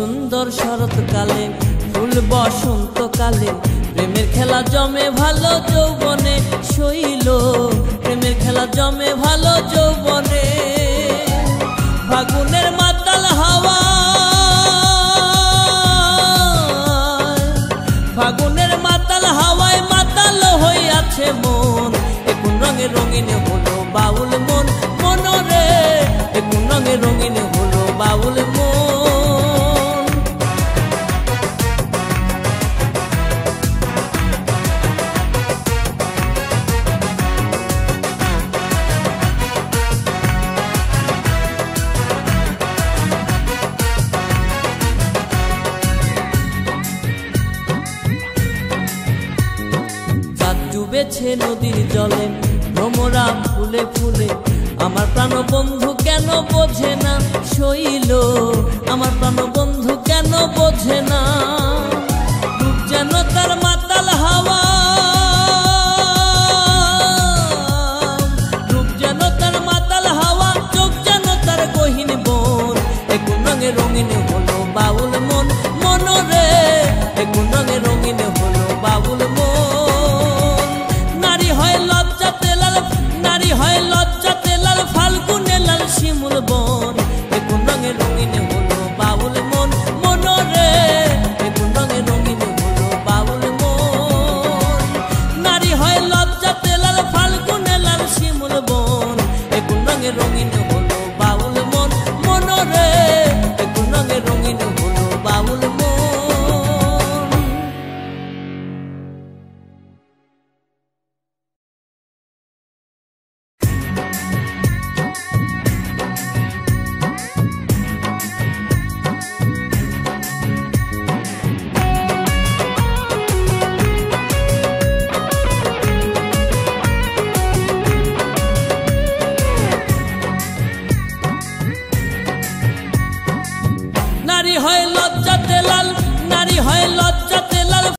সুন্দর শরৎকালে ফুল বসন্তকালে প্রেমের খেলা জমে ভালো যৌবনে শৈল প্রেমের খেলা জমে ভালো যৌবনে ফাগুনের মাতাল হাওয়া ফাগুনের মাতাল হাওয়ায় মাতাল হইয়াছে মন কোন রঙে রঙিন হলো বাউল মন মনরে কোন রঙে রঙিন হলো বাউল মন ডুবেছে নদীর জলে ভ্রমরা ফুলে ফুলে আমার প্রাণ বন্ধু কেন বোঝে না শৈল আমার প্রাণ বন্ধু কেন বোঝে না রূপ যেন তার মাতাল হাওয়া রূপ যেন তার মাতাল হাওয়া চোখ যেন তার গহীন বন কোন রঙে রঙিন হলো বাউল মন মনরে কোন রঙে রঙিন হলো বাউল মন ফাল্গুনে লাল শিমুল বন কোন রঙে রঙিন হলো বাউল মন মনরে কোন রঙে রঙিন হলো বাউল মন নারী হয় লজ্জাতে লাল ফাল্গুনে লাল শিমুল বন কোন রঙে রঙিন হলো বাউল মন মনরে কোন রঙে রঙিন হলো বাউল মন নারী হয়